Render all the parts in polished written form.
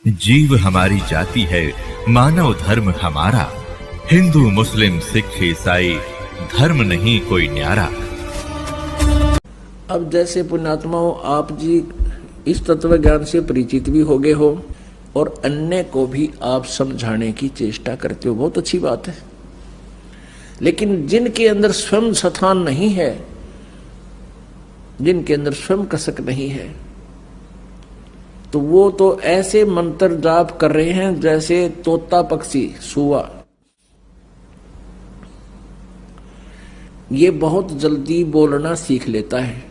जीव हमारी जाति है, मानव धर्म हमारा। हिंदू मुस्लिम सिख ईसाई धर्म नहीं कोई न्यारा। अब जैसे पुण्यात्माओं, आप जी इस तत्व ज्ञान से परिचित भी हो गए हो और अन्य को भी आप समझाने की चेष्टा करते हो, बहुत अच्छी बात है। लेकिन जिनके अंदर स्वयं स्थान नहीं है, जिनके अंदर स्वयं कसक नहीं है, तो वो तो ऐसे मंत्र जाप कर रहे हैं जैसे तोता पक्षी सुआ। ये बहुत जल्दी बोलना सीख लेता है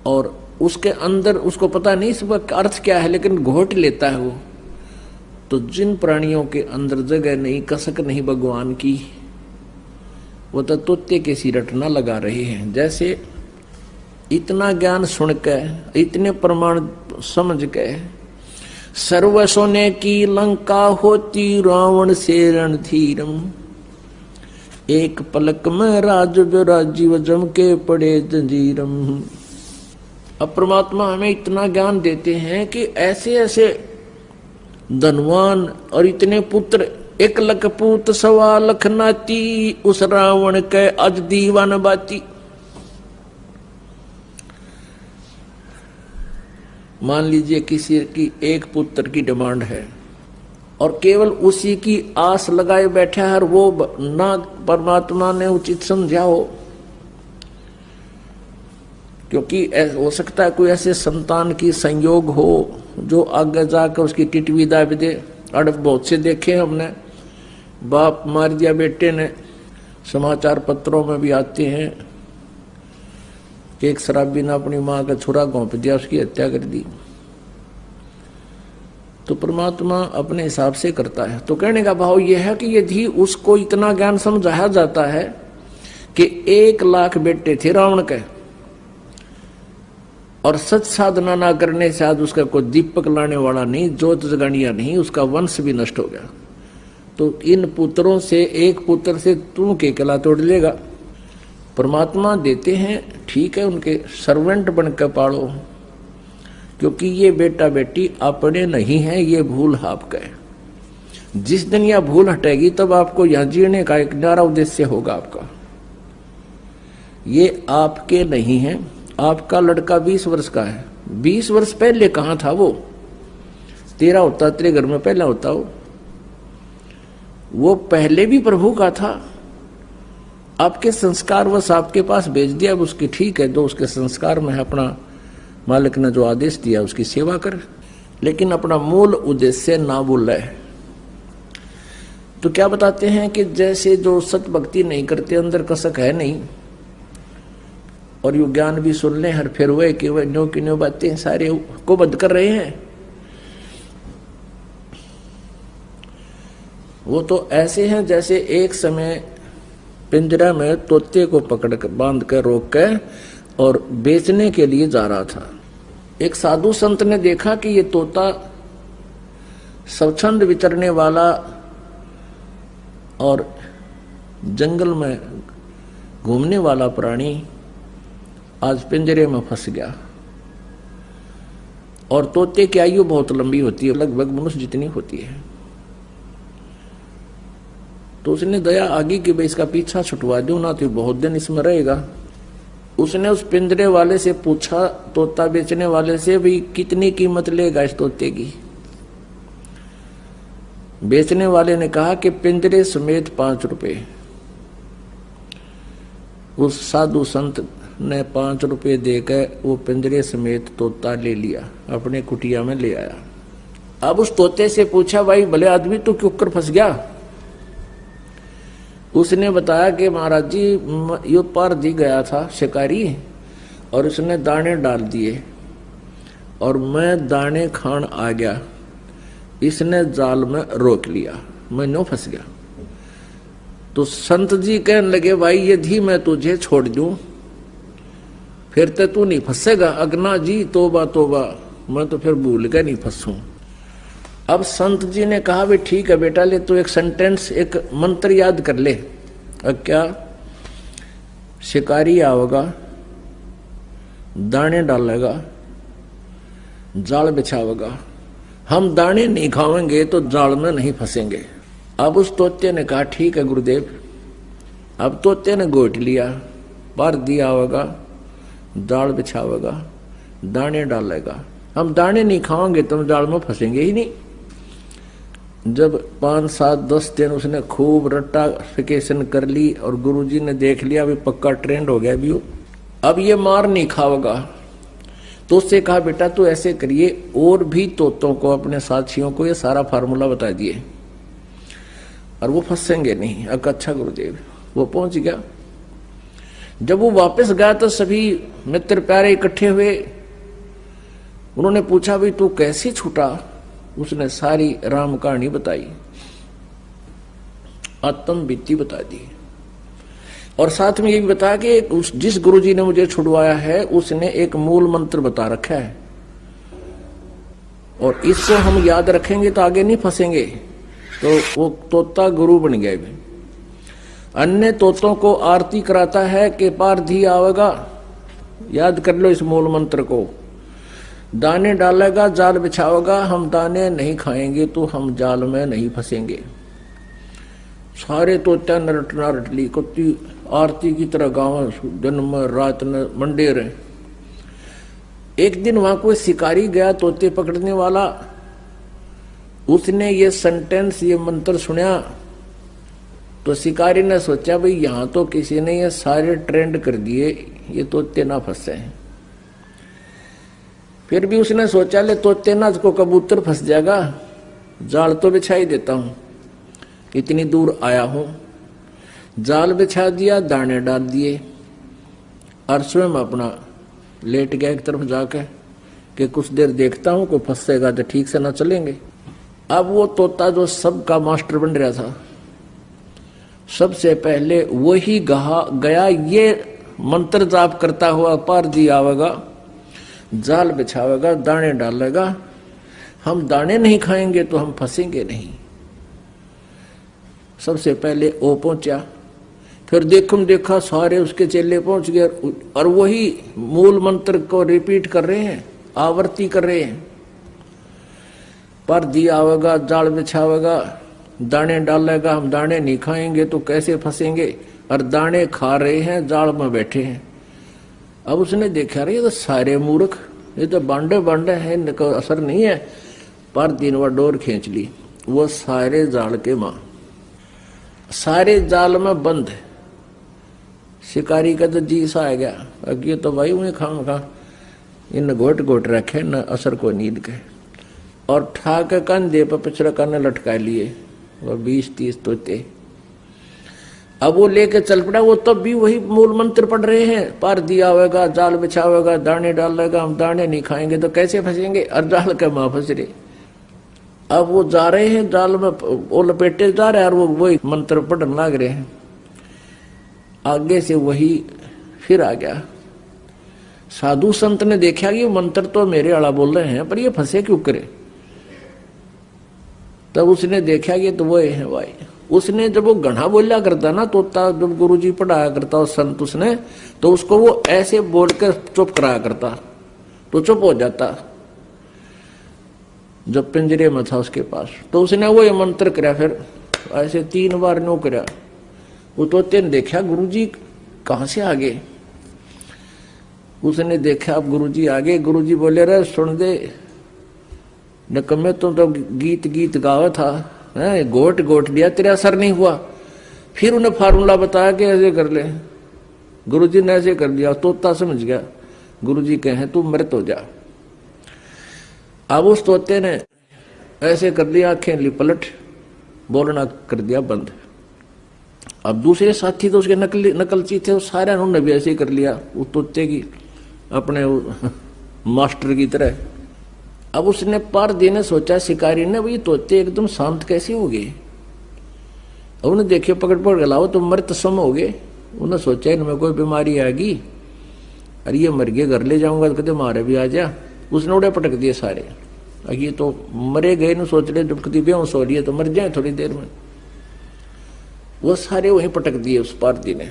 और उसके अंदर उसको पता नहीं इसका अर्थ क्या है, लेकिन घोट लेता है वो। तो जिन प्राणियों के अंदर जगह नहीं, कसक नहीं भगवान की, वो तो तोते के सी रटना लगा रहे हैं। जैसे इतना ज्ञान सुन के, इतने प्रमाण समझ के, सर्व सोने की लंका होती रावण से रणधीरम, एक पलक में राज राजीव जम के पड़े जंजीरम। अब परमात्मा हमें इतना ज्ञान देते हैं कि ऐसे ऐसे धनवान और इतने पुत्र, एक लख पूत सवा लख नाती, उस रावण के अज दीवान बाती। मान लीजिए किसी की एक पुत्र की डिमांड है और केवल उसी की आस लगाए बैठा है, और वो ना परमात्मा ने उचित समझा हो, क्योंकि हो सकता है कोई ऐसे संतान की संयोग हो जो आगे जाकर उसकी टिटवी दाब दे। अड़ब बहुत से देखे हमने, बाप मार दिया बेटे ने, समाचार पत्रों में भी आते हैं कि एक शराबी ने अपनी मां का छुरा घोंप दिया, उसकी हत्या कर दी। तो परमात्मा अपने हिसाब से करता है। तो कहने का भाव यह है कि यदि उसको इतना ज्ञान समझाया जाता है कि 1 लाख बेटे थे रावण के, और सच साधना ना करने से आज उसका कोई दीपक लाने वाला नहीं, ज्योत जगानिया नहीं, उसका वंश भी नष्ट हो गया। तो इन पुत्रों से एक पुत्र से तू के कला तोड़ लेगा। परमात्मा देते हैं, ठीक है, उनके सर्वेंट बनकर पालो, क्योंकि ये बेटा बेटी अपने नहीं है, ये भूल आपका है। जिस दिन यह भूल हटेगी तब आपको यहां जीने का एक न्यारा उद्देश्य होगा आपका। ये आपके नहीं है। आपका लड़का 20 वर्ष का है, 20 वर्ष पहले कहां था वो? तेरा होता, तेरे घर में पहला होता वो पहले भी प्रभु का था। आपके संस्कार वश आपके पास भेज दिया, अब उसकी ठीक है, जो उसके संस्कार में है, अपना मालिक ने जो आदेश दिया उसकी सेवा कर, लेकिन अपना मूल उद्देश्य ना भूले। तो क्या बताते हैं कि जैसे जो सत भक्ति नहीं करते, अंदर कसक है नहीं, और यू ज्ञान भी सुन ले हर फिर हुए कि वह न्यो की न्यो बातें सारे को बंद कर रहे हैं, वो तो ऐसे हैं जैसे एक समय पिंजरा में तोते को पकड़ कर बांध कर रोक कर और बेचने के लिए जा रहा था। एक साधु संत ने देखा कि ये तोता स्वच्छंद विचरने वाला और जंगल में घूमने वाला प्राणी आज पिंजरे में फंस गया, और तोते की आयु बहुत लंबी होती है, लगभग मनुष्य जितनी होती है। तो उसने दया आगी कि भाई इसका पीछा छुटवा दो ना, तो बहुत दिन इसमें रहेगा। उसने उस पिंजरे वाले से पूछा, तोता बेचने वाले से, भाई कितनी कीमत लेगा इस तोते की? बेचने वाले ने कहा कि पिंजरे समेत 5 रुपए। उस साधु संत ने 5 रुपए देकर वो पिंजरे समेत तोता ले लिया, अपने कुटिया में ले आया। अब उस तोते से पूछा, भाई भले आदमी तू क्यों कर फंस गया? उसने बताया कि महाराज जी, यो पार जी गया था शिकारी, और उसने दाने डाल दिए और मैं दाने खान आ गया, इसने जाल में रोक लिया, मैं नो फंस गया। तो संत जी कहने लगे, भाई यदि मैं तुझे छोड़ दूं फिर तो तू नहीं फंसेगा। अगना जी तोबा तोबा, मैं तो फिर भूल के नहीं फंसूं। अब संत जी ने कहा, भाई ठीक है बेटा, ले तो एक सेंटेंस, एक मंत्र याद कर ले। क्या? शिकारी आओगा, दाने डालेगा, जाल बिछावेगा, हम दाने नहीं खाएंगे तो जाल में नहीं फंसेंगे। अब उस तोते ने कहा ठीक है गुरुदेव। अब तोते ने गोट लिया, बार दिया होगा, जाल बिछावेगा, दाने डालेगा, हम दाने नहीं खाएंगे तो हम जाल में फंसेंगे ही नहीं। जब 5, 7, 10 दिन उसने खूब रट्टाफिकेशन कर ली और गुरुजी ने देख लिया अभी पक्का ट्रेंड हो गया भी, अब ये मार नहीं खाओगा, तो उससे कहा बेटा तू ऐसे करिए, और भी तोतों को अपने साथियों को ये सारा फार्मूला बता दिए और वो फंसेंगे नहीं। अच्छा गुरुदेव। वो पहुंच गया। जब वो वापस गया तो सभी मित्र प्यारे इकट्ठे हुए। उन्होंने पूछा भाई तू कैसे छूटा? उसने सारी राम कहानी बताई, आत्म बीती बता दी, और साथ में ये भी बताया कि जिस गुरुजी ने मुझे छुड़वाया है उसने एक मूल मंत्र बता रखा है और इसको हम याद रखेंगे तो आगे नहीं फंसेंगे। तो वो तोता गुरु बन गया। अन्य तोतों को आरती कराता है कि पारधी आवेगा, याद कर लो इस मूल मंत्र को, दाने डालेगा, जाल बिछावेगा, हम दाने नहीं खाएंगे तो हम जाल में नहीं फंसेंगे। सारे तोता नरट नारटली कुत्ती आरती की तरह गाँव दिन में रात में मंडे रहे। एक दिन वहां कोई शिकारी गया तोते पकड़ने वाला, उसने ये सेंटेंस ये मंत्र सुना तो शिकारी ने सोचा भाई यहां तो किसी ने ये सारे ट्रेंड कर दिए, ये तोते ना फंसे हैं। फिर भी उसने सोचा ले तोते ना को कबूतर फंस जाएगा, जाल तो बिछा ही देता हूं, इतनी दूर आया हूं। जाल बिछा दिया, दाने डाल दिए और स्वयं अपना लेट गया एक तरफ जाके कि कुछ देर देखता हूं, कोई फंसेगा तो ठीक से ना चलेंगे। अब वो तोता जो सबका मास्टर बन रहा था, सबसे पहले वही गया ये मंत्र जाप करता हुआ, पारधी आवेगा, जाल बिछावेगा, दाने डालेगा, हम दाने नहीं खाएंगे तो हम फंसेंगे नहीं। सबसे पहले वो पहुंचा, फिर देखा सारे उसके चेले पहुंच गए और वही मूल मंत्र को रिपीट कर रहे हैं, आवर्ती कर रहे हैं। पारधी आवेगा, जाल बिछावेगा, दाने डालेगा, हम दाने नहीं खाएंगे तो कैसे फंसेंगे, और दाने खा रहे हैं, जाल में बैठे हैं। अब उसने देखा रहे ये तो सारे मूर्ख, ये तो बांडे हैं, इनका असर नहीं है। पारधी ने वह डोर खींच ली, वो सारे जाल के मां, सारे जाल में बंद। शिकारी का तो जी सा आ गया, अब ये तो भाई उन्हें खा इन घोट रखे न असर को नींद के, और ठाक कंधे पर पिछड़ा करने लटका लिए वो 20-30 तोते। अब वो लेके चल पड़ा, वो तब भी वही मूल मंत्र पढ़ रहे हैं, पारधी आवेगा, जाल बिछावेगा, दाने डालेगा, हम दाने नहीं खाएंगे तो कैसे फंसेंगे, और जाल के मां फंस रहे। अब वो जा रहे हैं जाल में, वो लपेटे जा रहे हैं और वो वही मंत्र पढ़ने लग रहे हैं। आगे से वही फिर आ गया। साधु संत ने देखा कि ये मंत्र तो मेरे आला बोल रहे हैं पर ये फंसे क्यों करे, तब उसने देखा कि तो वो है भाई। उसने जब वो गढ़ा बोला करता ना तोता, जब गुरुजी पढ़ाया करता उस संत उसने, तो उसको वो ऐसे बोल कर चुप कराया करता तो चुप हो जाता जब पिंजरे में था उसके पास। तो उसने वो ये मंत्र कराया, फिर ऐसे 3 बार नो कराया। वो तोते ने देखा गुरुजी कहां से आ गए, उसने देखा अब गुरुजी आ गए। गुरुजी बोले रहे सुन दे नकम्मे, तुम तो गीत गावा था, गोट लिया, तेरा असर नहीं हुआ। फिर उन्हें फार्मूला बताया कि ऐसे कर ले। गुरुजी ने ऐसे कर दिया, तोता समझ गया गुरुजी कहे तू मृत हो जा। अब उस तोते ने ऐसे कर दिया, आंखें ली पलट, बोलना कर दिया बंद। अब दूसरे साथी तो उसके नकलची थे, सारे उन्होंने भी ऐसे कर लिया उस तोते की, अपने मास्टर की तरह। अब उसने पारधी ने सोचा, शिकारी ने, भाई तोते एकदम शांत कैसे हो गए। अब उन्हें देखे पकड़ गलाओ तो मृत सम हो गए। उन्हें सोचा इनमें कोई बीमारी आएगी, अरे ये मर गए, घर ले जाऊंगा तो कहते मारे भी आ जा। उसने उड़े पटक दिए सारे, ये तो मरे गए न, सोच रहे जब कभी बेहोश हो रही है तो मर जाए थोड़ी देर में। वो सारे वहीं पटक दिए उस पारधी ने।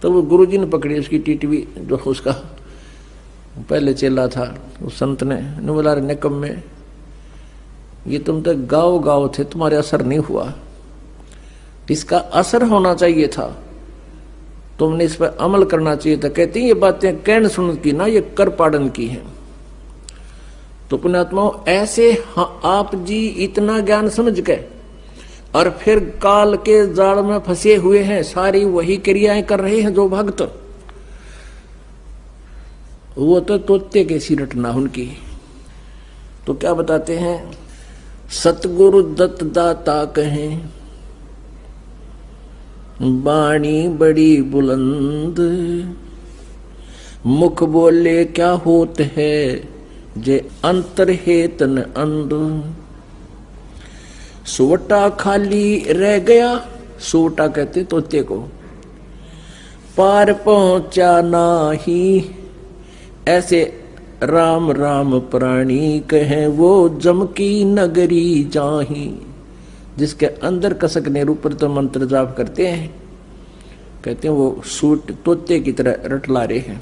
तो वो गुरुजी ने पकड़ी उसकी टिटवी, जो उसका पहले चेला था, उस संत ने बोला, रे निकम्मे, ये तुम तो गाँव गाँव थे, तुम्हारे असर नहीं हुआ, इसका असर होना चाहिए था, तुमने इस पर अमल करना चाहिए था। कहती ये बातें कहन सुन की ना, ये कर पाड़न की है। तो पुण्यात्माओं, ऐसे आप जी इतना ज्ञान समझ के और फिर काल के जाल में फंसे हुए हैं, सारी वही क्रियाएं कर रहे हैं जो भक्त, वो तो तोते के सी रटना उनकी। तो क्या बताते हैं, सतगुरु दत्त दाता कहें, बाणी बड़ी बुलंद, मुख बोले क्या होत है, जे अंतर है तन अंध। सोटा खाली रह गया, सोटा कहते तोते को, पार पहुंचा नाही, ऐसे राम राम प्राणी कहें, वो जम की नगरी जाही। जिसके अंदर कसकने ऊपर तो मंत्र जाप करते हैं, कहते हैं वो सूट तोते की तरह रटला रहे हैं।